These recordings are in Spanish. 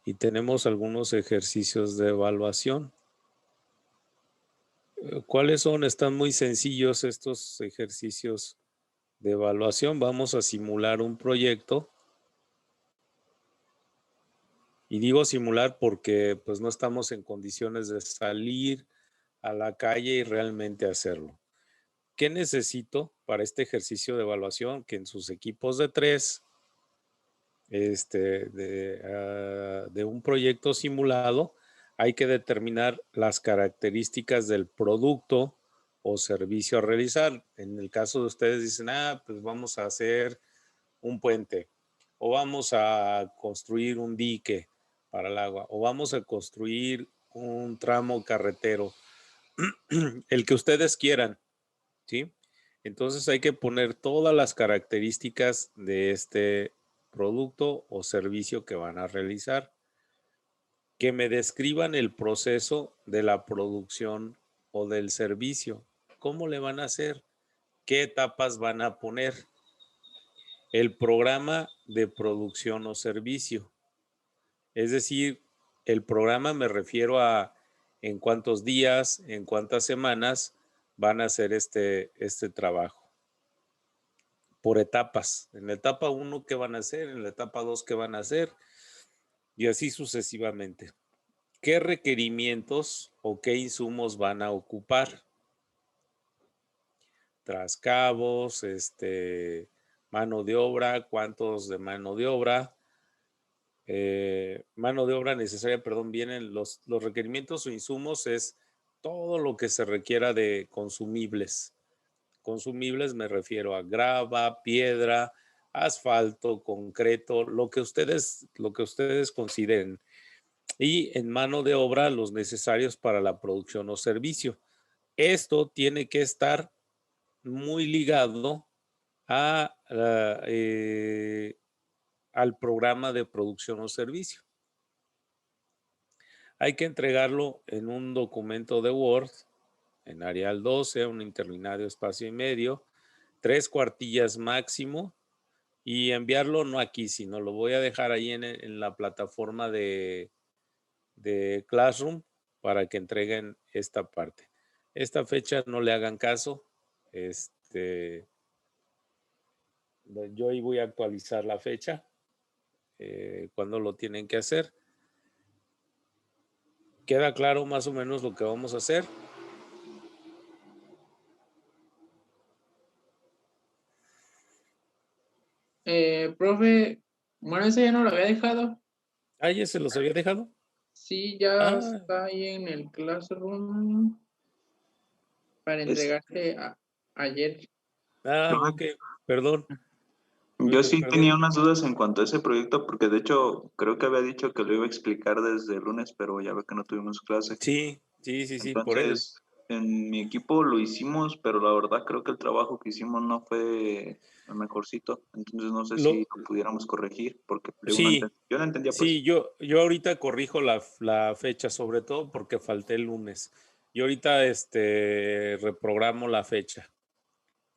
y tenemos algunos ejercicios de evaluación. ¿Cuáles son? Están muy sencillos estos ejercicios de evaluación. Vamos a simular un proyecto. Y digo simular porque pues no estamos en condiciones de salir a la calle y realmente hacerlo. ¿Qué necesito para este ejercicio de evaluación? Que en sus equipos de 3, de un proyecto simulado, hay que determinar las características del producto o servicio a realizar. En el caso de ustedes dicen, pues vamos a hacer un puente o vamos a construir un dique para el agua o vamos a construir un tramo carretero, el que ustedes quieran, ¿sí? Entonces hay que poner todas las características de este producto o servicio que van a realizar, que me describan el proceso de la producción o del servicio. ¿Cómo le van a hacer? ¿Qué etapas van a poner? El programa de producción o servicio. Es decir, el programa me refiero a en cuántos días, en cuántas semanas van a hacer este trabajo. Por etapas. En la etapa 1, ¿qué van a hacer? En la etapa 2, ¿qué van a hacer? Y así sucesivamente. ¿Qué requerimientos o qué insumos van a ocupar? Trascabos, mano de obra, cuántos de mano de obra, mano de obra necesaria, vienen los requerimientos o insumos, es todo lo que se requiera de consumibles. Consumibles me refiero a grava, piedra, asfalto, concreto, lo que ustedes consideren. Y en mano de obra, los necesarios para la producción o servicio. Esto tiene que estar muy ligado a, al programa de producción o servicio. Hay que entregarlo en un documento de Word, en Arial 12, un interlineado espacio y medio, 3 cuartillas máximo, y enviarlo no aquí, sino lo voy a dejar ahí en la plataforma de Classroom para que entreguen esta parte. Esta fecha no le hagan caso. Yo ahí voy a actualizar la fecha, cuando lo tienen que hacer. ¿Queda claro más o menos lo que vamos a hacer? Profe, bueno, ese ya no lo había dejado. ¿Ya se los había dejado? Sí, ya Ah, está ahí en el Classroom para Es, entregarse ayer. ok, perdón. yo sí tenía Perdón. unas dudas en cuanto a ese proyecto, porque de hecho creo que había dicho que lo iba a explicar desde el lunes, pero ya ve que no tuvimos clase. Sí, por él. Entonces, en mi equipo lo hicimos, pero la verdad creo que el trabajo que hicimos no fue el mejorcito. Entonces no sé si Lo, lo pudiéramos corregir, porque sí, yo no entendía pues. sí, yo ahorita corrijo la fecha, sobre todo porque falté el lunes. Yo ahorita reprogramo la fecha.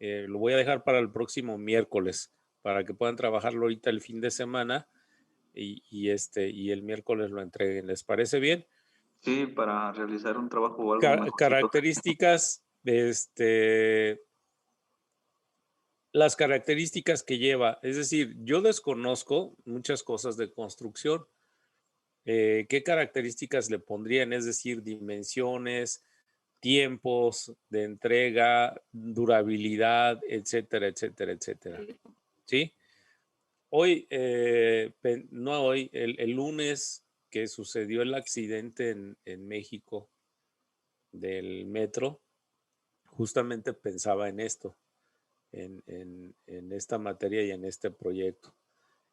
Lo voy a dejar para el próximo miércoles, para que puedan trabajarlo ahorita el fin de semana y el miércoles lo entreguen. ¿Les parece bien? Sí, para realizar un trabajo o algo mejorcito. Características, las características que lleva, es decir, yo desconozco muchas cosas de construcción. ¿Qué características le pondrían? Es decir, dimensiones, tiempos de entrega, durabilidad, etcétera, etcétera, etcétera. ¿Sí? Hoy, no hoy, el lunes que sucedió el accidente en México del metro, justamente pensaba en esto, en esta materia y en este proyecto.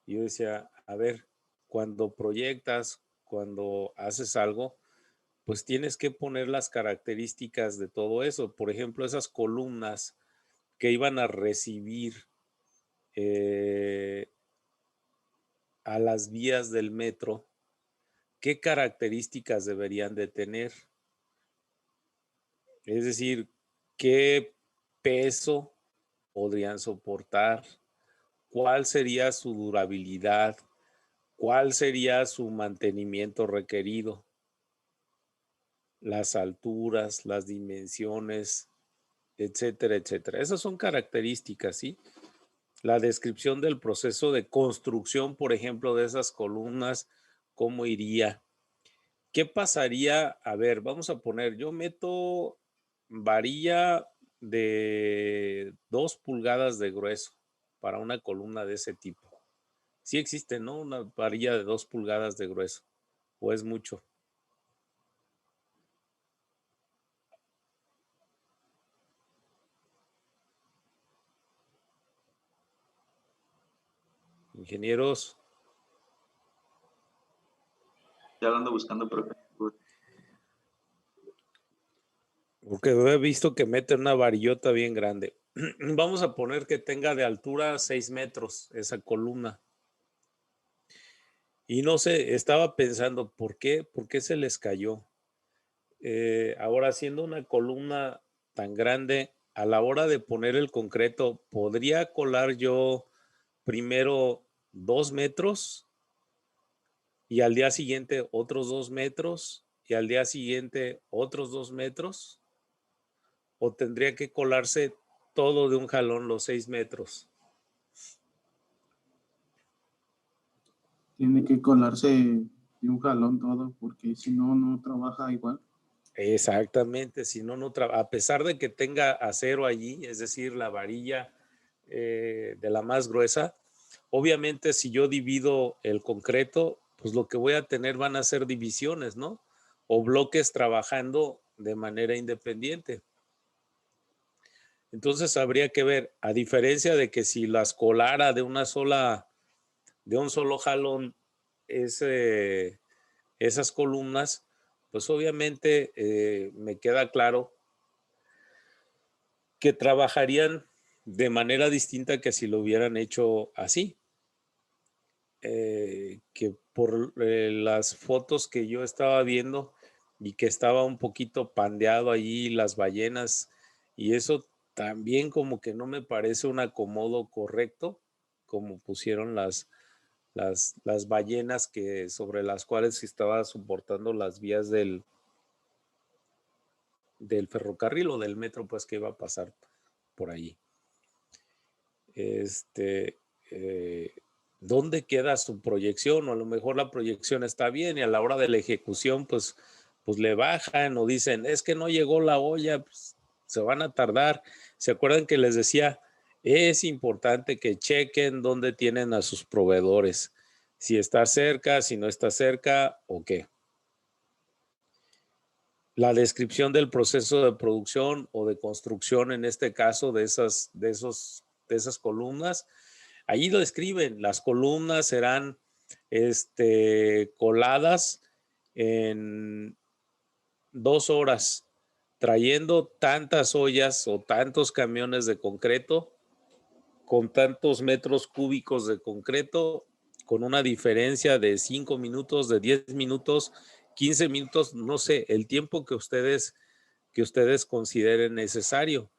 Y yo decía, a ver, cuando proyectas, cuando haces algo, pues tienes que poner las características de todo eso. Por ejemplo, esas columnas que iban a recibir a las vías del metro, ¿qué características deberían de tener? Es decir, ¿qué peso podrían soportar? ¿Cuál sería su durabilidad? ¿Cuál sería su mantenimiento requerido? Las alturas, las dimensiones, etcétera, etcétera. Esas son características, ¿sí? La descripción del proceso de construcción, por ejemplo, de esas columnas, cómo iría. ¿Qué pasaría? A ver, vamos a poner, yo meto varilla de 2 pulgadas de grueso para una columna de ese tipo. Sí existe, ¿no? Una varilla de 2 pulgadas de grueso. ¿O es mucho? Ingenieros, Ya lo ando buscando, pero porque he visto que meten una varillota bien grande. Vamos a poner que tenga de altura 6 metros esa columna. Y no sé, estaba pensando, ¿por qué? ¿Por qué se les cayó? Ahora, haciendo una columna tan grande, a la hora de poner el concreto, ¿podría colar yo primero 2 metros y al día siguiente otros 2 metros y al día siguiente otros 2 metros? ¿O tendría que colarse todo de un jalón los 6 metros? Tiene que colarse de un jalón todo, porque si no, no trabaja igual. Exactamente, si no, no a pesar de que tenga acero allí, es decir, la varilla de la más gruesa, obviamente si yo divido el concreto, pues lo que voy a tener van a ser divisiones, ¿no? O bloques trabajando de manera independiente. Entonces habría que ver, a diferencia de que si las colara de un solo jalón esas columnas, pues obviamente me queda claro que trabajarían de manera distinta que si lo hubieran hecho así. Que por las fotos que yo estaba viendo y que estaba un poquito pandeado allí las ballenas y eso también como que no me parece un acomodo correcto como pusieron las ballenas que sobre las cuales se estaba soportando las vías del ferrocarril o del metro pues que iba a pasar por allí. ¿Dónde queda su proyección? O a lo mejor la proyección está bien y a la hora de la ejecución, pues le bajan o dicen, es que no llegó la olla, pues, se van a tardar. ¿Se acuerdan que les decía? Es importante que chequen dónde tienen a sus proveedores, si está cerca, si no está cerca o qué. La descripción del proceso de producción o de construcción, en este caso, de esas columnas, ahí lo describen, las columnas serán coladas en 2 horas, trayendo tantas ollas o tantos camiones de concreto, con tantos metros cúbicos de concreto, con una diferencia de 5 minutos, de 10 minutos, 15 minutos, no sé, el tiempo que ustedes consideren necesario,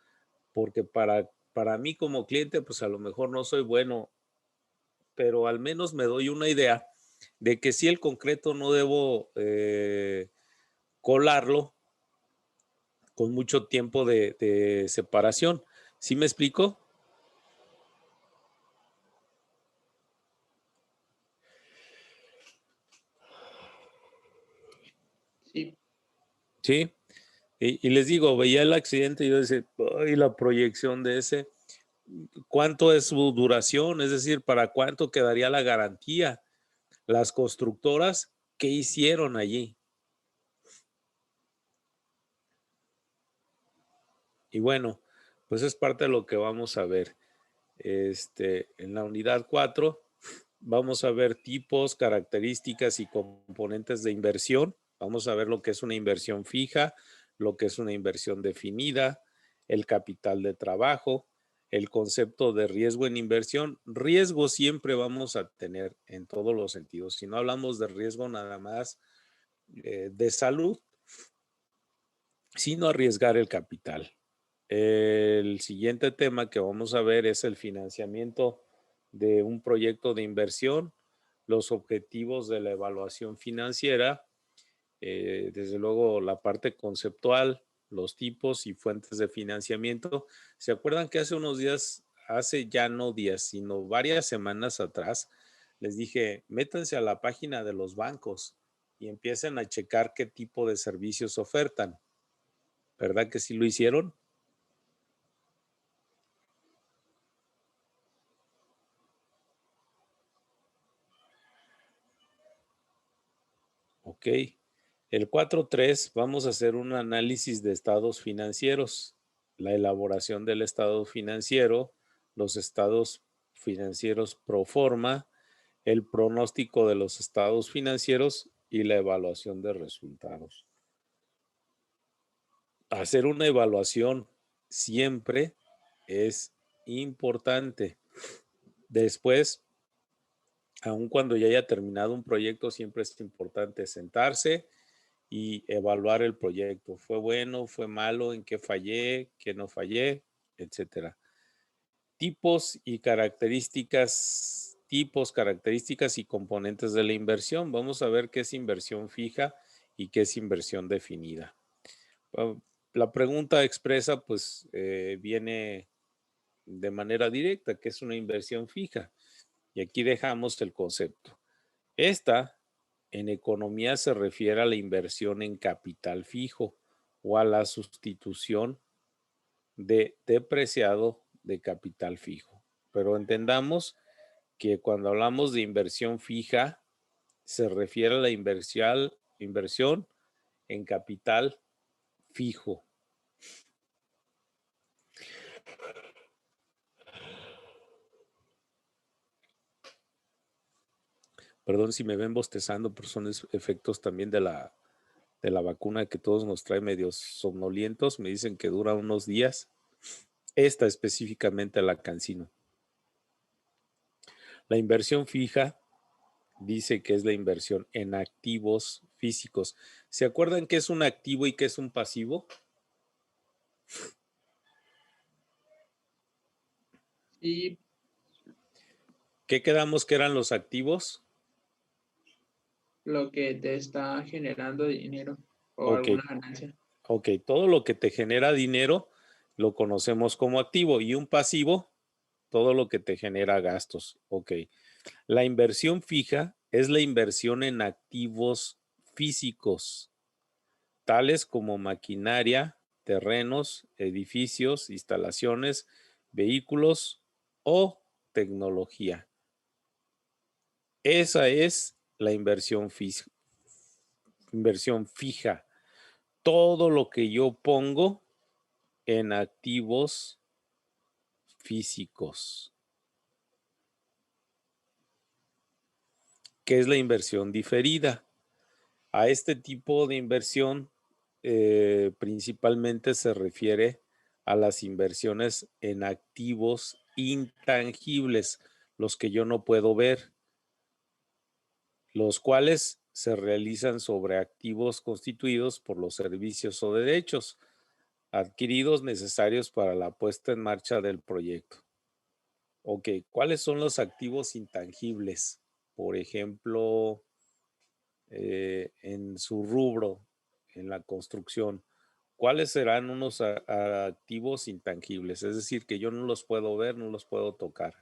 porque para mí como cliente, pues a lo mejor no soy bueno, pero al menos me doy una idea de que si el concreto no debo colarlo con mucho tiempo de separación. ¿Sí me explico? Sí. Sí. Y les digo, veía el accidente y yo decía, ay, la proyección de ese, ¿cuánto es su duración? Es decir, ¿para cuánto quedaría la garantía? Las constructoras, ¿qué hicieron allí? Y bueno, pues es parte de lo que vamos a ver. En la unidad 4 vamos a ver tipos, características y componentes de inversión. Vamos a ver lo que es una inversión fija, lo que es una inversión definida, el capital de trabajo, el concepto de riesgo en inversión. Riesgo siempre vamos a tener en todos los sentidos. Si no hablamos de riesgo nada más de salud, sino arriesgar el capital. El siguiente tema que vamos a ver es el financiamiento de un proyecto de inversión, los objetivos de la evaluación financiera, desde luego la parte conceptual, los tipos y fuentes de financiamiento. ¿Se acuerdan que hace unos días, hace ya no días, sino varias semanas atrás, les dije, métanse a la página de los bancos y empiecen a checar qué tipo de servicios ofertan? ¿Verdad que sí lo hicieron? Ok. El 4.3 vamos a hacer un análisis de estados financieros, la elaboración del estado financiero, los estados financieros pro forma, el pronóstico de los estados financieros y la evaluación de resultados. Hacer una evaluación siempre es importante. Después, aun cuando ya haya terminado un proyecto, siempre es importante sentarse y evaluar el proyecto. ¿Fue bueno? ¿Fue malo? ¿En qué fallé? ¿Qué no fallé? Etcétera. Tipos, características y componentes de la inversión. Vamos a ver qué es inversión fija y qué es inversión definida. La pregunta expresa pues viene de manera directa, ¿qué es una inversión fija? Y aquí dejamos el concepto. Esta en economía se refiere a la inversión en capital fijo o a la sustitución de depreciado de capital fijo. Pero entendamos que cuando hablamos de inversión fija, se refiere a la inversión en capital fijo. Perdón si me ven bostezando, pero son efectos también de la vacuna que todos nos trae medios somnolientos. Me dicen que dura unos días. Esta específicamente la CanSino. La inversión fija dice que es la inversión en activos físicos. ¿Se acuerdan qué es un activo y qué es un pasivo? Y ¿Qué quedamos que eran los activos? lo que te está generando dinero o Ok, alguna ganancia. ok, todo lo que te genera dinero lo conocemos como activo y un pasivo, todo lo que te genera gastos. Ok, la inversión fija es la inversión en activos físicos, tales como maquinaria, terrenos, edificios, instalaciones, vehículos o tecnología. Esa es la inversión fija. Todo lo que yo pongo en activos físicos. ¿Qué es la inversión diferida? A este tipo de inversión principalmente se refiere a las inversiones en activos intangibles, los que yo no puedo ver, los cuales se realizan sobre activos constituidos por los servicios o derechos adquiridos necesarios para la puesta en marcha del proyecto. Ok, ¿cuáles son los activos intangibles? Por ejemplo, en su rubro, en la construcción, ¿cuáles serán unos activos intangibles? Es decir, que yo no los puedo ver, no los puedo tocar.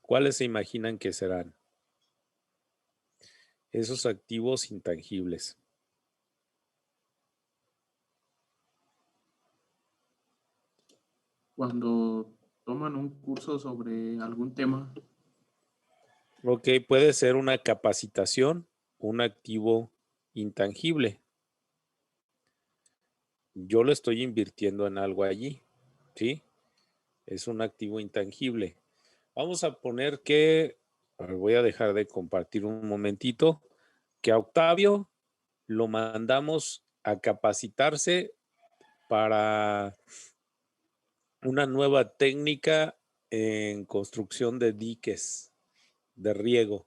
¿Cuáles se imaginan que serán esos activos intangibles? Cuando toman un curso sobre algún tema, Ok, puede ser una capacitación, un activo intangible. Yo lo estoy invirtiendo en algo allí, ¿sí? Es un activo intangible. Vamos a poner que, voy a dejar de compartir un momentito, que a Octavio lo mandamos a capacitarse para una nueva técnica en construcción de diques de riego.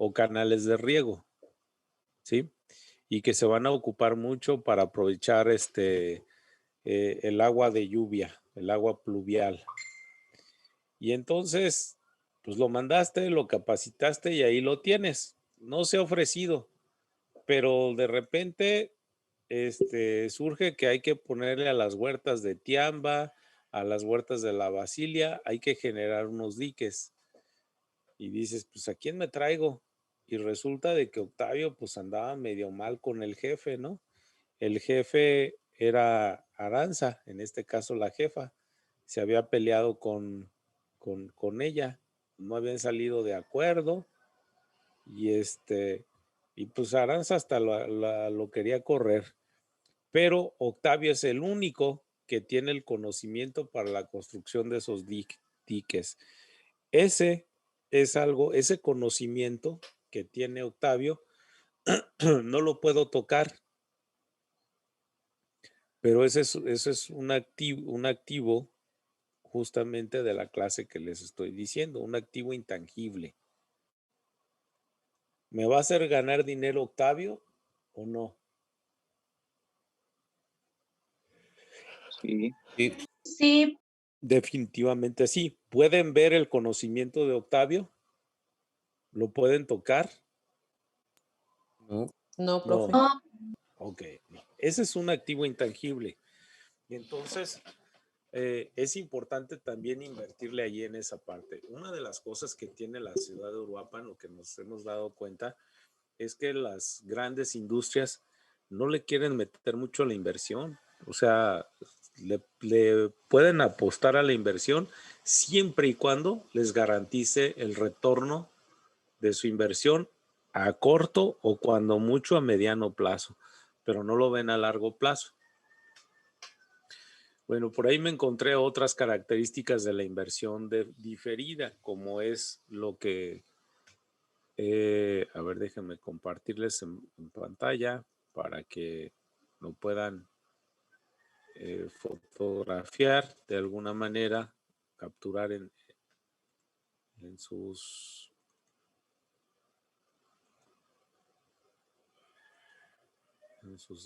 o canales de riego, ¿sí? Y que se van a ocupar mucho para aprovechar el agua de lluvia, el agua pluvial. Y entonces, pues lo mandaste, lo capacitaste y ahí lo tienes. No se ha ofrecido, pero de repente surge que hay que ponerle a las huertas de Tiamba, a las huertas de la Basilia, hay que generar unos diques. Y dices, pues ¿a quién me traigo? Y resulta de que Octavio pues andaba medio mal con el jefe, ¿no? El jefe era Aranza, en este caso la jefa. Se había peleado con ella, no habían salido de acuerdo y y pues Aranza hasta lo quería correr. Pero Octavio es el único que tiene el conocimiento para la construcción de esos diques. Ese es algo, ese conocimiento que tiene Octavio, no lo puedo tocar, pero ese es un activo justamente de la clase que les estoy diciendo, un activo intangible. ¿Me va a hacer ganar dinero Octavio o no? Sí. Sí, Definitivamente sí. ¿Pueden ver el conocimiento de Octavio? ¿Lo pueden tocar? No. No, profe. No. no, Ok, no. Ese es un activo intangible. Y entonces es importante también invertirle ahí en esa parte. Una de las cosas que tiene la ciudad de Uruapan, lo que nos hemos dado cuenta, es que las grandes industrias no le quieren meter mucho a la inversión. O sea, le pueden apostar a la inversión siempre y cuando les garantice el retorno de su inversión a corto o cuando mucho a mediano plazo, pero no lo ven a largo plazo. Bueno, por ahí me encontré otras características de la inversión diferida, como es lo que, a ver, déjenme compartirles en pantalla para que lo puedan fotografiar de alguna manera, capturar en sus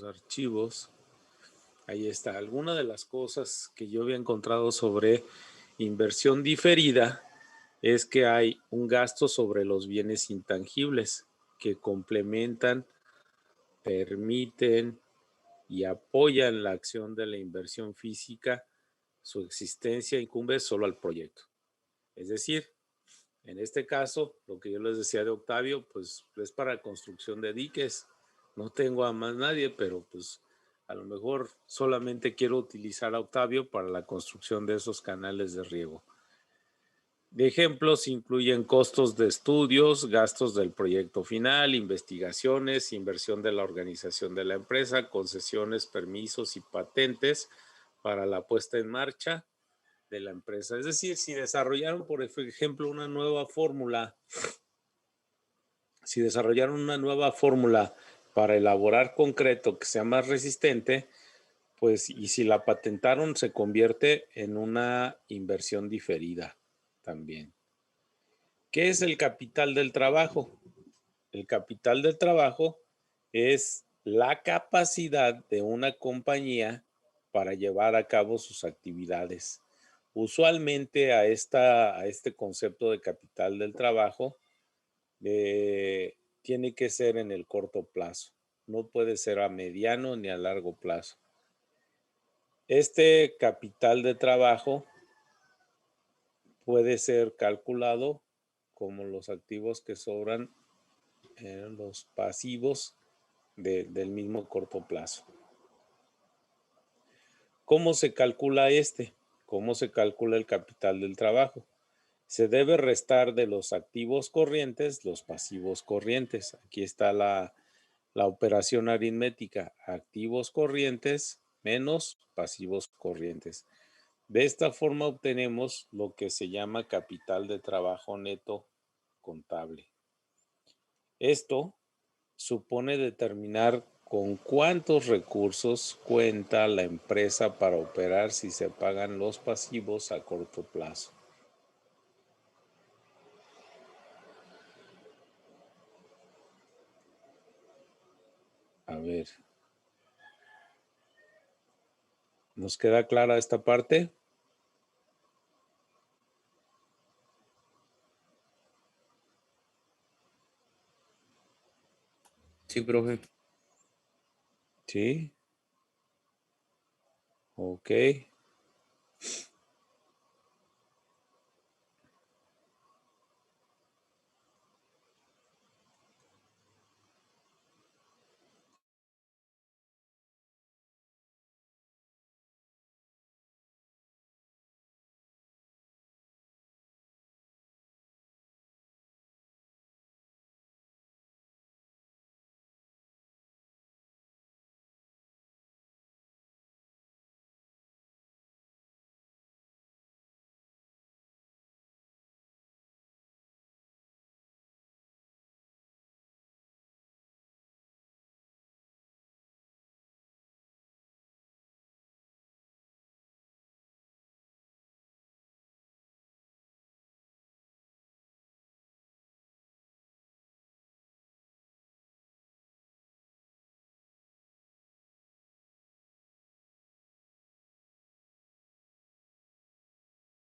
archivos. Ahí está. Alguna de las cosas que yo había encontrado sobre inversión diferida es que hay un gasto sobre los bienes intangibles que complementan, permiten y apoyan la acción de la inversión física. Su existencia incumbe solo al proyecto. Es decir, en este caso, lo que yo les decía de Octavio, pues es para construcción de diques. No tengo a más nadie, pero pues a lo mejor solamente quiero utilizar a Octavio para la construcción de esos canales de riego. De ejemplos incluyen costos de estudios, gastos del proyecto final, investigaciones, inversión de la organización de la empresa, concesiones, permisos y patentes para la puesta en marcha de la empresa. Es decir, si desarrollaron, por ejemplo, una nueva fórmula, para elaborar concreto que sea más resistente, pues, y si la patentaron, se convierte en una inversión diferida también. ¿Qué es el capital del trabajo? El capital del trabajo es la capacidad de una compañía para llevar a cabo sus actividades. Usualmente a este concepto de capital del trabajo tiene que ser en el corto plazo. No puede ser a mediano ni a largo plazo. Este capital de trabajo puede ser calculado como los activos que sobran en los pasivos del mismo corto plazo. ¿Cómo se calcula ¿Cómo se calcula el capital del trabajo? Se debe restar de los activos corrientes los pasivos corrientes. Aquí está la operación aritmética. Activos corrientes menos pasivos corrientes. De esta forma obtenemos lo que se llama capital de trabajo neto contable. Esto supone determinar con cuántos recursos cuenta la empresa para operar si se pagan los pasivos a corto plazo. A ver. ¿Nos queda clara esta parte? Sí, profe. Sí. Ok.